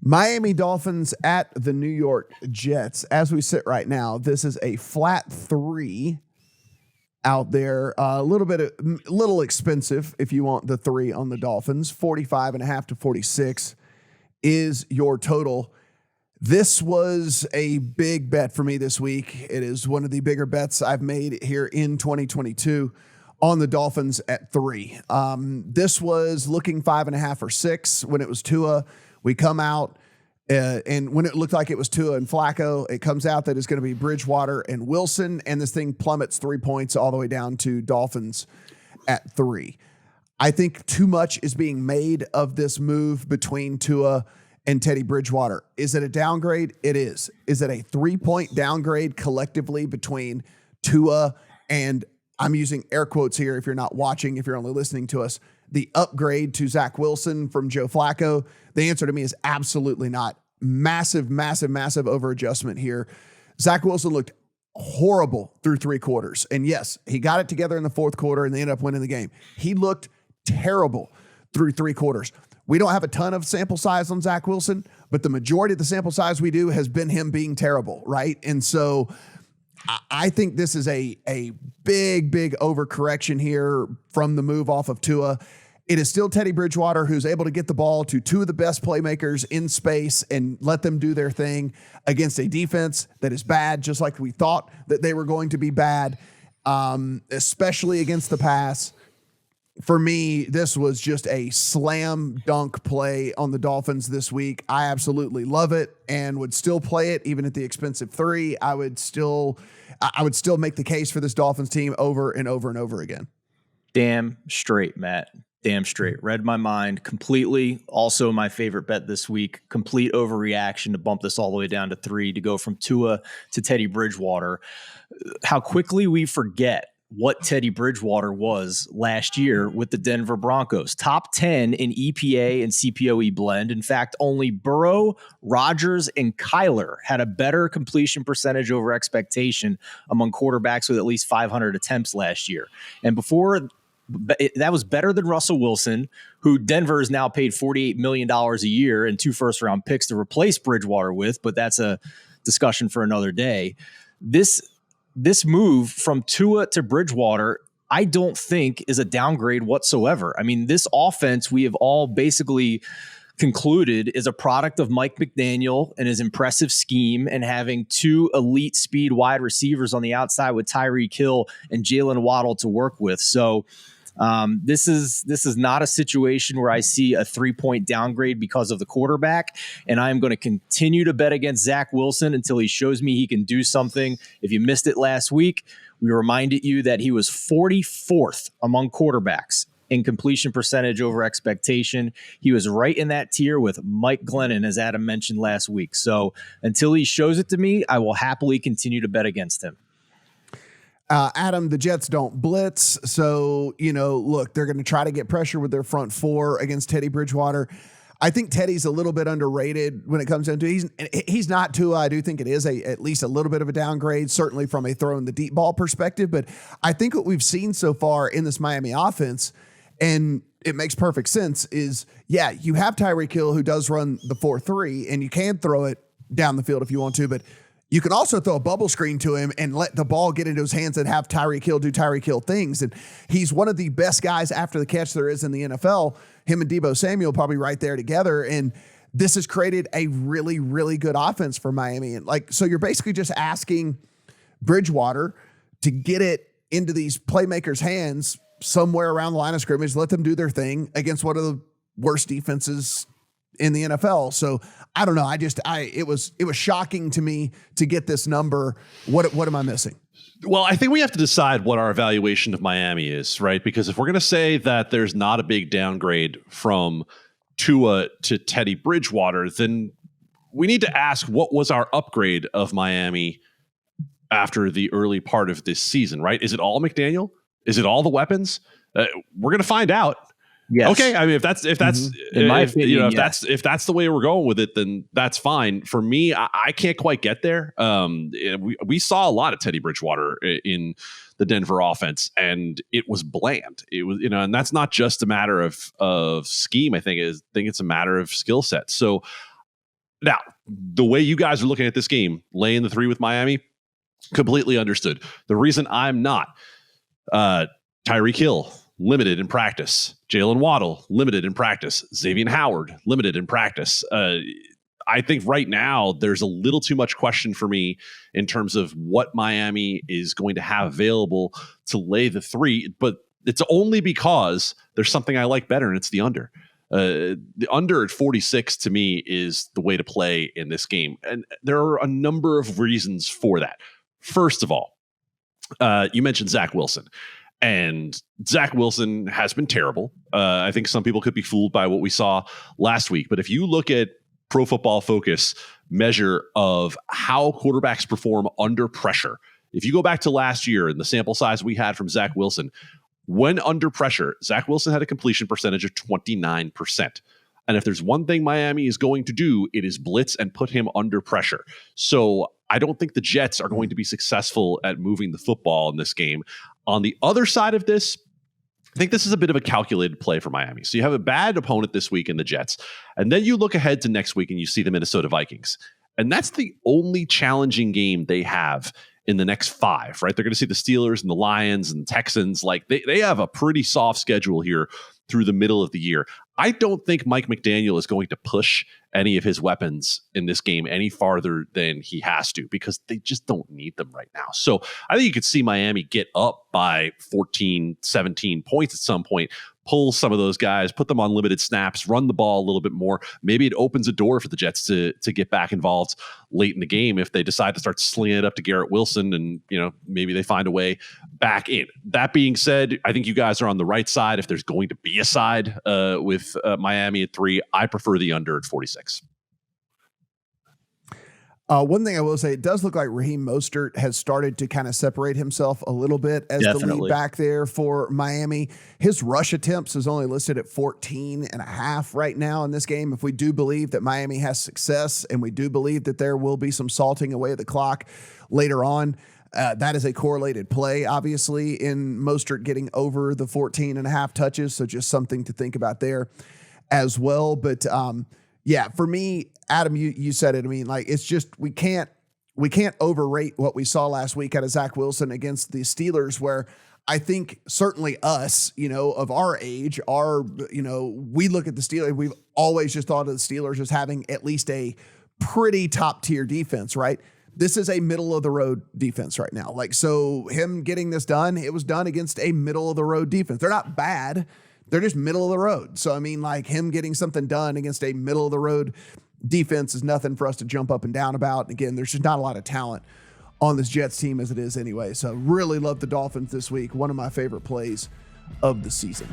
Miami Dolphins at the New York Jets. As we sit right now, this is a flat 3 out there. A little expensive if you want the 3 on the Dolphins. 45.5 to 46 is your total. This was a big bet for me this week. It is one of the bigger bets I've made here in 2022 on the Dolphins at 3. This was looking 5.5 or 6 when it was Tua. We come out, and when it looked like it was Tua and Flacco, it comes out that it's going to be Bridgewater and Wilson, and this thing plummets 3 points all the way down to Dolphins at 3. I think too much is being made of this move between Tua and Teddy Bridgewater. Is it a downgrade? It is. Is it a 3-point downgrade collectively between Tua and, I'm using air quotes here if you're not watching, if you're only listening to us, the upgrade to Zach Wilson from Joe Flacco? The answer to me is absolutely not. Massive over adjustment here. Zach Wilson looked horrible through 3 quarters. And yes, he got it together in the 4th quarter and they ended up winning the game. He looked terrible through 3 quarters. We don't have a ton of sample size on Zach Wilson, but the majority of the sample size we do has been him being terrible, right? And so I think this is a big overcorrection here from the move off of Tua. It is still Teddy Bridgewater who's able to get the ball to 2 of the best playmakers in space and let them do their thing against a defense that is bad, just like we thought that they were going to be bad, especially against the pass. For me, this was just a slam dunk play on the Dolphins this week. I absolutely love it and would still play it even at the expensive 3. I would still make the case for this Dolphins team over and over and over again. Damn straight, Matt. Damn straight. Read my mind completely. Also my favorite bet this week. Complete overreaction to bump this all the way down to 3 to go from Tua to Teddy Bridgewater. How quickly we forget what Teddy Bridgewater was last year with the Denver Broncos. Top 10 in EPA and CPOE blend. In fact, only Burrow, Rodgers, and Kyler had a better completion percentage over expectation among quarterbacks with at least 500 attempts last year. And before that was better than Russell Wilson, who Denver has now paid $48 million a year and 2 first-round picks to replace Bridgewater with, but that's a discussion for another day. This move from Tua to Bridgewater, I don't think is a downgrade whatsoever. I mean, this offense we have all basically concluded is a product of Mike McDaniel and his impressive scheme and having 2 elite speed wide receivers on the outside with Tyreek Hill and Jalen Waddle to work with. So this is not a situation where I see a 3-point downgrade because of the quarterback, and I am going to continue to bet against Zach Wilson until he shows me he can do something. If you missed it last week, we reminded you that he was 44th among quarterbacks in completion percentage over expectation. He was right in that tier with Mike Glennon, as Adam mentioned last week. So until he shows it to me, I will happily continue to bet against him. Adam, the Jets don't blitz. So, look, they're going to try to get pressure with their front 4 against Teddy Bridgewater. I think Teddy's a little bit underrated when it comes down to he's not Tua. I do think it is at least a little bit of a downgrade, certainly from a throwing the deep ball perspective. But I think what we've seen so far in this Miami offense, and it makes perfect sense, is, you have Tyreek Hill who does run the 4-3, and you can throw it down the field if you want to, but you can also throw a bubble screen to him and let the ball get into his hands and have Tyreek Hill do Tyreek Hill things. And he's one of the best guys after the catch there is in the NFL. Him and Deebo Samuel probably right there together. And this has created a really, really good offense for Miami. And so you're basically just asking Bridgewater to get it into these playmakers' hands somewhere around the line of scrimmage, let them do their thing against one of the worst defenses in the NFL. So I don't know. It was shocking to me to get this number. What am I missing? Well, I think we have to decide what our evaluation of Miami is, right? Because if we're going to say that there's not a big downgrade from Tua to Teddy Bridgewater, then we need to ask what was our upgrade of Miami after the early part of this season, right? Is it all McDaniel? Is it all the weapons? We're going to find out. Yes. Okay. I mean, if that's in my opinion, if that's the way we're going with it, then that's fine. For me, I can't quite get there. We saw a lot of Teddy Bridgewater in the Denver offense, and it was bland. It was, and that's not just a matter of scheme. I think it's a matter of skill set. So Now, the way you guys are looking at this game, laying the 3 with Miami, completely understood. The reason I'm not, Tyreek Hill, limited in practice. Jalen Waddle, limited in practice. Xavier Howard, limited in practice. I think right now there's a little too much question for me in terms of what Miami is going to have available to lay the 3, but it's only because there's something I like better, and it's the under. The under at 46 to me is the way to play in this game. And there are a number of reasons for that. First of all, you mentioned Zach Wilson. And Zach Wilson has been terrible. I think some people could be fooled by what we saw last week. But if you look at Pro Football Focus measure of how quarterbacks perform under pressure, if you go back to last year and the sample size we had from Zach Wilson, when under pressure, Zach Wilson had a completion percentage of 29%. And if there's one thing Miami is going to do, it is blitz and put him under pressure. So I don't think the Jets are going to be successful at moving the football in this game. On the other side of this, I think this is a bit of a calculated play for Miami. So you have a bad opponent this week in the Jets, and then you look ahead to next week and you see the Minnesota Vikings. And that's the only challenging game they have in the next 5, right? They're going to see the Steelers and the Lions and Texans. Like they have a pretty soft schedule here through the middle of the year. I don't think Mike McDaniel is going to push any of his weapons in this game any farther than he has to, because they just don't need them right now. So I think you could see Miami get up by 14, 17 points at some point, pull some of those guys, put them on limited snaps, run the ball a little bit more. Maybe it opens a door for the Jets to get back involved late in the game if they decide to start slinging it up to Garrett Wilson, and maybe they find a way back in. That being said, I think you guys are on the right side. If there's going to be a side with Miami at 3, I prefer the under at 46. One thing I will say, it does look like Raheem Mostert has started to kind of separate himself a little bit as the lead back there for Miami. His rush attempts is only listed at 14.5 right now in this game. If we do believe that Miami has success, and we do believe that there will be some salting away of the clock later on, that is a correlated play, obviously, in Mostert getting over the 14.5 touches. So just something to think about there as well. But yeah, for me, Adam, you said it. I mean, like, it's just, we can't overrate what we saw last week out of Zach Wilson against the Steelers, where I think certainly us, of our age, we look at the Steelers, we've always just thought of the Steelers as having at least a pretty top tier defense, right? This is a middle of the road defense right now. Like, so him getting this done, it was done against a middle of the road defense. They're not bad. They're just middle of the road. So, I mean, like, him getting something done against a middle of the road defense is nothing for us to jump up and down about. Again, there's just not a lot of talent on this Jets team as it is anyway. So really love the Dolphins this week. One of my favorite plays of the season.